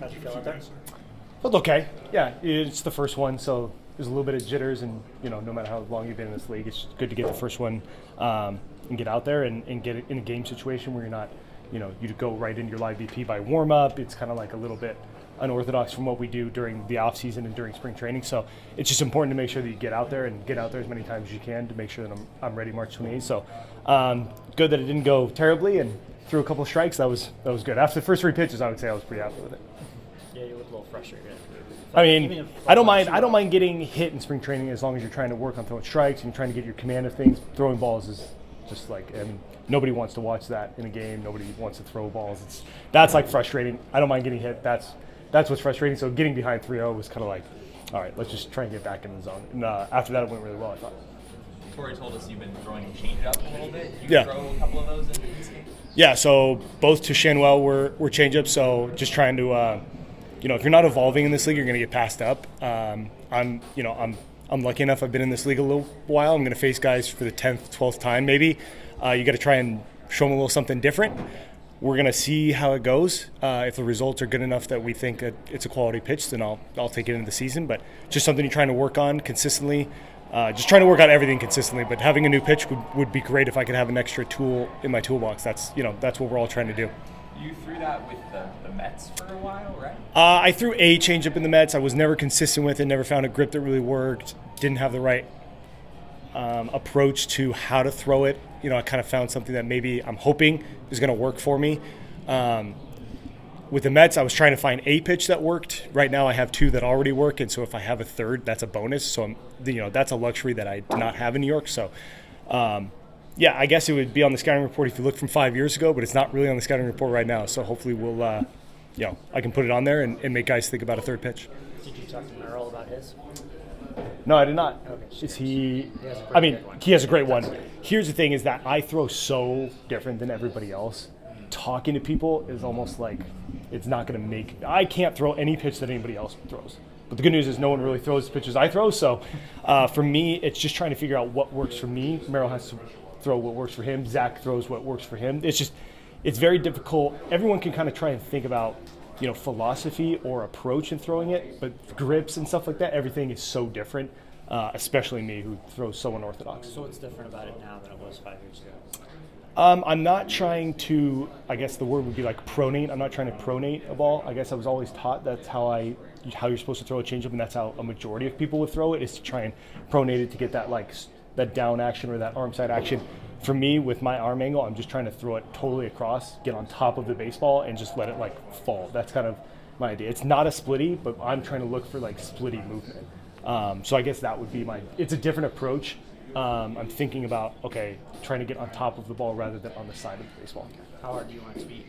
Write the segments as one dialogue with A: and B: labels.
A: How'd you feel out there?
B: Felt okay. Yeah, it's the first one, so there's a little bit of jitters, and no matter how long you've been in this league, it's good to get the first one and get out there and get it in a game situation where you're not, you go right into your live BP by warm up. It's kind of like a little bit unorthodox from what we do during the off season and during spring training. So it's just important to make sure that you get out there as many times as you can to make sure that I'm ready March 28th. So good that it didn't go terribly and threw a couple of strikes. That was good. After the first 3 pitches, I would say I was pretty happy with it.
A: Yeah, you look a little frustrated.
B: I mean, I don't mind getting hit in spring training as long as you're trying to work on throwing strikes and trying to get your command of things. Throwing balls is just nobody wants to watch that in a game. Nobody wants to throw balls. That's like frustrating. I don't mind getting hit. That's what's frustrating. So getting behind 3-0 was kind of like, all right, let's just try and get back in the zone. And after that, it went really well, I thought.
C: Corey told us you've been throwing change-up a little bit. You throw a couple of those in these games? Yeah, so both to Shanwell were change-ups. So just trying to, if you're not evolving in this league, you're going to get passed up. I'm lucky enough. I've been in this league a little while. I'm going to face guys for the 10th, 12th time maybe. You got to try and show them a little something different. We're going to see how it goes. If the results are good enough that we think that it's a quality pitch, then I'll take it into the season. But just something you're trying to work on consistently. Just trying to work on everything consistently. But having a new pitch would be great if I could have an extra tool in my toolbox. That's what we're all trying to do. You threw that with the Mets for a while, right?
B: I threw a changeup in the Mets. I was never consistent with it, never found a grip that really worked, didn't have the right approach to how to throw it. I kind of found something that maybe I'm hoping is going to work for me. With the Mets, I was trying to find a pitch that worked. Right now I have 2 that already work, and so if I have a third, that's a bonus. So, that's a luxury that I do not have in New York. So, yeah, I guess it would be on the scouting report if you look from 5 years ago, but it's not really on the scouting report right now. So hopefully we'll, I can put it on there and make guys think about a third pitch.
A: Did you talk to Merrill about his?
B: No, I did not.
A: Okay.
B: Is he? He has a great one. Here's the thing: is that I throw so different than everybody else. Talking to people is almost like it's not going to make. I can't throw any pitch that anybody else throws. But the good news is no one really throws the pitches I throw. So for me, it's just trying to figure out what works for me. Merrill has to throw what works for him. Zach throws what works for him. It's very difficult. Everyone can kind of try and think about, philosophy or approach in throwing it, but grips and stuff like that, everything is so different, especially me who throws so unorthodox.
A: So what's different about it now than it was 5 years ago?
B: I'm not trying to, I guess the word would be like pronate. I'm not trying to pronate a ball. I guess I was always taught that's how you're supposed to throw a changeup, and that's how a majority of people would throw it, is to try and pronate it to get that down action or that arm side action. For me, with my arm angle, I'm just trying to throw it totally across, get on top of the baseball, and just let it fall. That's kind of my idea. It's not a splitty, but I'm trying to look for splitty movement. So I guess that would be it's a different approach. I'm thinking about, trying to get on top of the ball rather than on the side of the baseball.
A: How hard do you want it to be?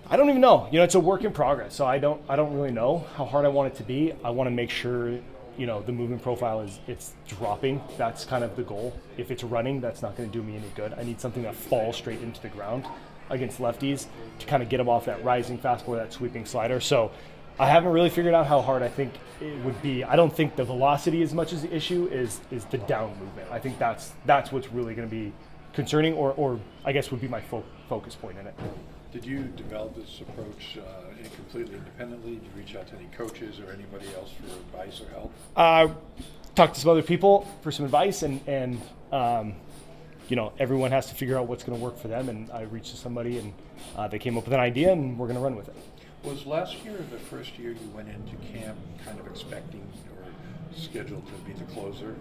B: I don't even know. It's a work in progress, so I don't really know how hard I want it to be. I want to make sure the movement profile it's dropping. That's kind of the goal. If it's running, that's not going to do me any good. I need something that falls straight into the ground against lefties to kind of get them off that rising fastball, that sweeping slider. So I haven't really figured out how hard I think it would be. I don't think the velocity as much as the issue is the down movement. I think that's what's really going to be concerning, or I guess would be my focus point in it.
D: Did you develop this approach completely independently? Did you reach out to any coaches or anybody else for advice or help?
B: Talked to some other people for some advice, and everyone has to figure out what's going to work for them. And I reached to somebody, and they came up with an idea, and we're going to run with it.
D: Was last year the first year you went into camp kind of expecting or scheduled to be the closer?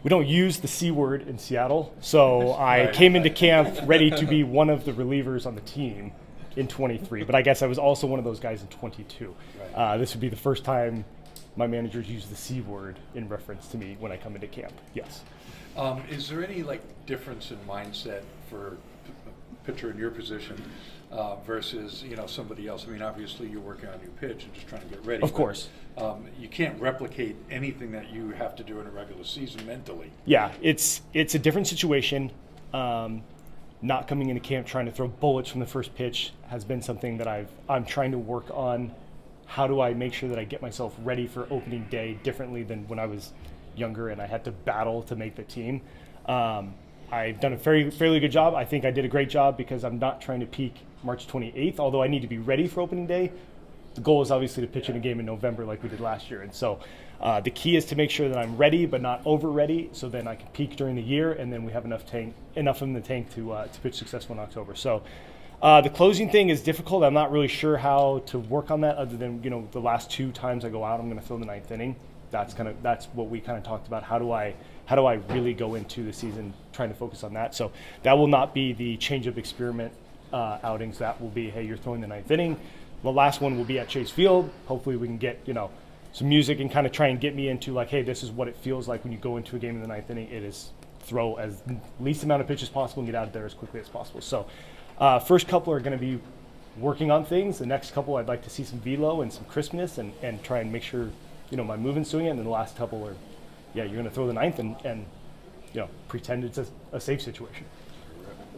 B: We don't use the C word in Seattle, so I came into camp ready to be one of the relievers on the team in 23, but I guess I was also one of those guys in 22.
D: Right.
B: This would be the first time my managers use the C word in reference to me when I come into camp, yes.
D: Is there any difference in mindset for a pitcher in your position versus somebody else? I mean, obviously you're working on a new pitch and just trying to get ready.
B: Of course.
D: You can't replicate anything that you have to do in a regular season mentally.
B: Yeah, it's a different situation. Not coming into camp trying to throw bullets from the first pitch has been something that I'm trying to work on. How do I make sure that I get myself ready for opening day differently than when I was younger and I had to battle to make the team? I've done a fairly good job. I think I did a great job because I'm not trying to peak March 28th, although I need to be ready for opening day. The goal is obviously to pitch in a game in November like we did last year. And so the key is to make sure that I'm ready but not over ready, so then I can peak during the year, and then we have enough in the tank to pitch successful in October. So the closing thing is difficult. I'm not really sure how to work on that other than, the last 2 times I go out, I'm going to throw the 9th inning. That's what we kind of talked about. How do I really go into the season trying to focus on that? So that will not be the change-up experiment outings. That will be, hey, you're throwing the 9th inning. The last one will be at Chase Field. Hopefully we can get, some music and kind of try and get me into like, hey, this is what it feels like when you go into a game in the 9th inning. It is throw as least amount of pitches possible and get out of there as quickly as possible. So first couple are going to be working on things. The next couple I'd like to see some velo and some crispness and try and make sure, my movement's doing it. And then the last couple are, you're going to throw the 9th and pretend it's a safe situation.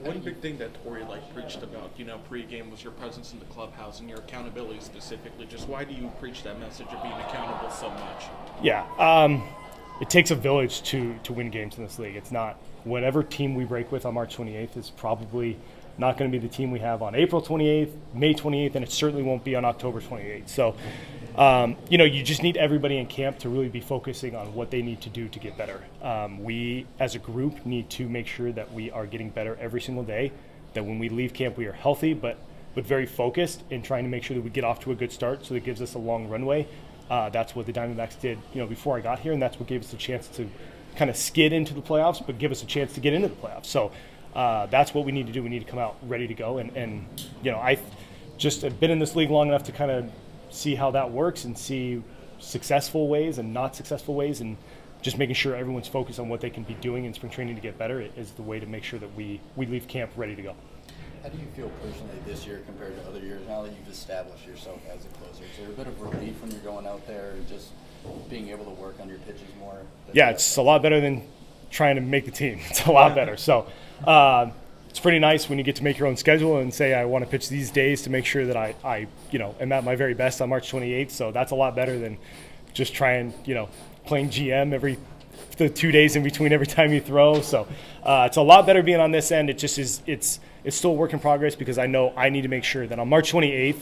E: One big thing that Torrey preached about, pre-game was your presence in the clubhouse and your accountability specifically. Just why do you preach that message of being accountable so much?
B: Yeah, it takes a village to win games in this league. It's not whatever team we break with on March 28th is probably not going to be the team we have on April 28th, May 28th, and it certainly won't be on October 28th. So, you just need everybody in camp to really be focusing on what they need to do to get better. We, as a group, need to make sure that we are getting better every single day, that when we leave camp we are healthy but very focused in trying to make sure that we get off to a good start so that gives us a long runway. That's what the Diamondbacks did before I got here, and that's what gave us a chance to kind of skid into the playoffs but give us a chance to get into the playoffs. So that's what we need to do. We need to come out ready to go. And I just have been in this league long enough to kind of see how that works and see successful ways and not successful ways, and just making sure everyone's focused on what they can be doing in spring training to get better is the way to make sure that we leave camp ready to go.
F: How do you feel personally this year compared to other years now that you've established yourself as a closer? Is there a bit of relief when you're going out there and just being able to work on your pitches more?
B: Yeah, it's a lot better than trying to make the team. It's a lot better. So it's pretty nice when you get to make your own schedule and say, I want to pitch these days to make sure that I am at my very best on March 28th. So that's a lot better than just trying, playing GM the 2 days in between every time you throw. So it's a lot better being on this end. It just is, it's still a work in progress because I know I need to make sure that on March 28th,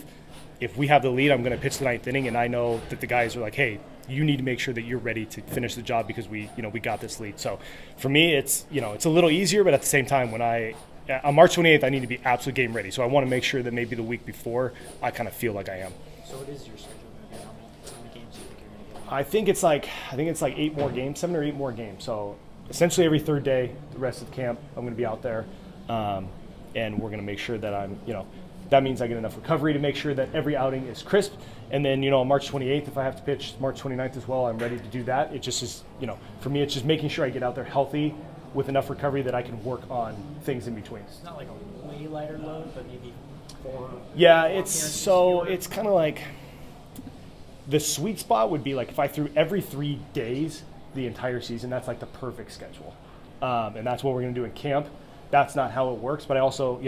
B: if we have the lead, I'm going to pitch the 9th inning, and I know that the guys are like, hey, you need to make sure that you're ready to finish the job because we got this lead. So for me, it's a little easier, but at the same time, on March 28th, I need to be absolutely game ready. So I want to make sure that maybe the week before, I kind of feel like I am.
A: So what is your schedule going to be? How many games do you think you're going to get?
B: I think it's like 8 more games, 7 or 8 more games. So essentially every third day, the rest of the camp, I'm going to be out there, and we're going to make sure that I'm, that means I get enough recovery to make sure that every outing is crisp. And then, on March 28th, if I have to pitch March 29th as well, I'm ready to do that. It just is, for me, it's just making sure I get out there healthy with enough recovery that I can work on things in between.
A: It's not like a way lighter load, but maybe 4.
B: Yeah, it's kind of like the sweet spot would be like if I threw every 3 days the entire season, that's like the perfect schedule. And that's what we're going to do in camp. That's not how it works, but I also,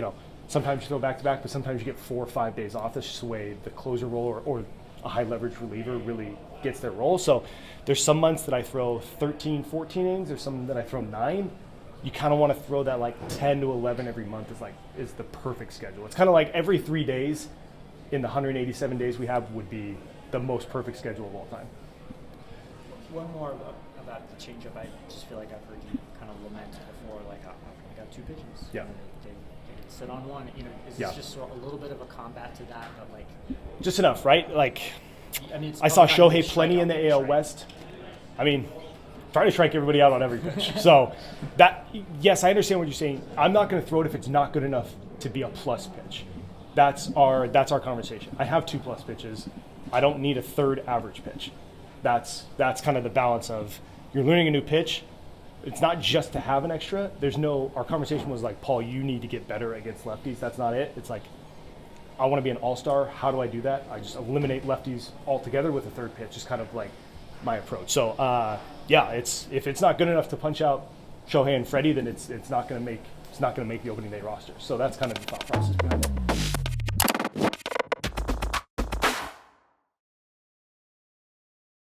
B: sometimes you throw back-to-back, but sometimes you get 4 or 5 days off. That's just the way the closer role or a high-leverage reliever really gets their role. So there's some months that I throw 13, 14 innings. There's some that I throw 9. You kind of want to throw that like 10 to 11 every month is the perfect schedule. It's kind of like every 3 days in the 187 days we have would be the most perfect schedule of all time.
A: One more about the changeup. I just feel like I've heard you kind of lament before, like I got 2 pitches.
B: Yeah.
A: They sit on one. Is
B: Yeah.
A: this just sort of a little bit of a combat to that, but like
B: Just enough, right? Like
A: it's
B: I saw
A: not kind of
B: Shohei
A: a
B: plenty in the
A: strikeout,
B: AL
A: right?
B: West. I mean, try to strike everybody out on every pitch. So yes, I understand what you're saying. I'm not going to throw it if it's not good enough to be a plus pitch. That's our conversation. I have 2 plus pitches. I don't need a third average pitch. That's kind of the balance of you're learning a new pitch. It's not just to have an extra. Our conversation was like, Paul, you need to get better against lefties. That's not it. It's like, I want to be an all-star. How do I do that? I just eliminate lefties altogether with a third pitch. Is kind of like my approach. So if it's not good enough to punch out Shohei and Freddie, then it's not going to make the opening day roster. So that's kind of the thought process behind it.